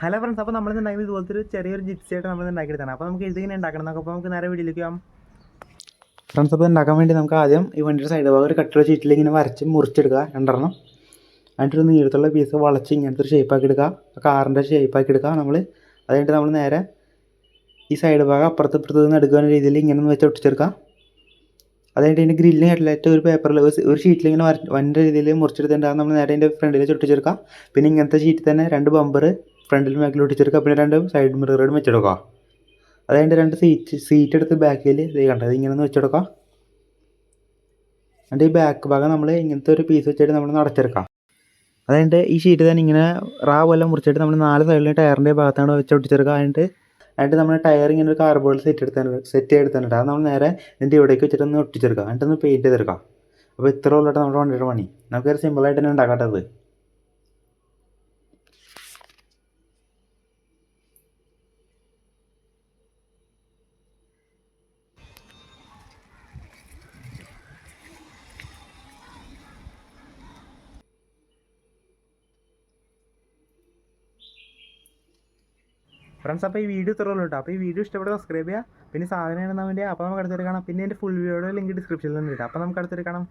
Hello friends, അപ്പോൾ നമ്മളിന്ന് ഉണ്ടാക്കുന്നത് ഇതുപോലത്തെ ഒരു ചെറിയൊരു ജിപ്സിയായിട്ട് നമ്മൾ ഉണ്ടാക്കിയെടുത്താണ്. അപ്പോൾ നമുക്ക് ഇതിങ്ങനെ ഉണ്ടാക്കണം എന്നൊക്കെ. അപ്പോൾ നമുക്ക് നേരെ വീട്ടിലേക്ക് പോകാം. ഫ്രണ്ട്സ്, അപ്പോൾ ഉണ്ടാക്കാൻ വേണ്ടി നമുക്ക് ആദ്യം ഈ വണ്ടിയുടെ സൈഡ് ഭാഗം ഒരു കട്ടിയുള്ള ഷീറ്റിൽ ഇങ്ങനെ വരച്ച് മുറിച്ചെടുക്കുക, രണ്ടെണ്ണം. എന്നിട്ടൊരു നീളത്തുള്ള പീസ് വളച്ച് ഇങ്ങനത്തെ ഒരു ഷേപ്പാക്കി എടുക്കുക, കാറിൻ്റെ ഷേപ്പാക്കി എടുക്കുക നമ്മൾ. അത് കഴിഞ്ഞിട്ട് നമ്മൾ നേരെ ഈ സൈഡ് ഭാഗം അപ്പുറത്ത് ഇപ്പുറത്ത് നിന്ന് എടുക്കുന്ന രീതിയിൽ ഇങ്ങനെ ഒന്ന് വെച്ച് ഒട്ടിച്ചെടുക്കാം. അത് കഴിഞ്ഞിട്ട് ഇതിൻ്റെ ഗ്രില്ലും ഹെഡ്ലൈറ്റ് ഒരു പേപ്പറിൽ ഒരു ഷീറ്റിൽ ഇങ്ങനെ വൻ്റെ രീതിയിൽ മുറിച്ചെടുത്തിട്ടുണ്ടാകും. നമ്മൾ നേരെ അതിൻ്റെ ഫ്രണ്ടിൽ ഒട്ടിച്ചെടുക്കാം. പിന്നെ ഇങ്ങനത്തെ ഷീറ്റിൽ തന്നെ 2 ബമ്പർ ഫ്രണ്ടിലും ബാക്കിലും ഒട്ടിച്ചെടുക്കുക. പിന്നെ 2 സൈഡ് മിററും വെച്ചെടുക്കുക. അത് കഴിഞ്ഞിട്ട് 2 സീറ്റ് എടുത്ത് ബാക്കിൽ ഇത് കണ്ടത് ഇങ്ങനെ ഒന്ന് വെച്ചെടുക്കുക. എന്നിട്ട് ഈ ബാക്ക് ഭാഗം നമ്മൾ ഇങ്ങനത്തെ ഒരു പീസ് വെച്ചിട്ട് നമ്മൾ നടച്ചെടുക്കാം. അത് കഴിഞ്ഞിട്ട് ഈ ഷീറ്റ് തന്നെ ഇങ്ങനെ പോലെ മുറിച്ചിട്ട് നമ്മൾ 4 സൈഡിലും ടയറിൻ്റെ ഭാഗത്താണ് വെച്ച് ഒട്ടിച്ചെടുക്കുക. എന്നിട്ട് നമ്മൾ ടയർ ഇങ്ങനെ ഒരു കാർബോർഡിൽ സെറ്റ് ചെയ്തെടുത്തിട്ടുണ്ട്. അത് നമ്മൾ നേരെ ഇതിൻ്റെ ഇവിടേക്ക് വെച്ചിട്ടൊന്ന് ഒട്ടിച്ചെടുക്കുക. എന്നിട്ടൊന്ന് പെയിൻറ്റ് ചെയ്തെടുക്കാം. അപ്പോൾ ഇത്ര ഉള്ളിട്ട് നമ്മുടെ വണ്ടിയുടെ പണി. നമുക്കൊരു സിമ്പിളായിട്ട് തന്നെ ഉണ്ടാക്കാട്ടത്. ഫ്രണ്ട്സ്, അപ്പോൾ ഈ വീഡിയോ ഇത്ര ഉള്ളൂ കേട്ടോ. അപ്പോൾ ഈ വീഡിയോ ഇഷ്ടപ്പെട്ട സബ്സ്ക്രൈബ് ചെയ്യുക. പിന്നെ സാധനം വേണമെന്നതിൻ്റെ അപ്പോൾ നമുക്ക് അടുത്തൊരു കാണാം. പിന്നെ എൻ്റെ ഫുൾ വീഡിയോയുടെ ലിങ്ക് ഡിസ്ക്രിപ്ഷനിൽ ഉണ്ട് കേട്ടോ. അപ്പോൾ നമുക്ക് അടുത്തൊരു കാണാം.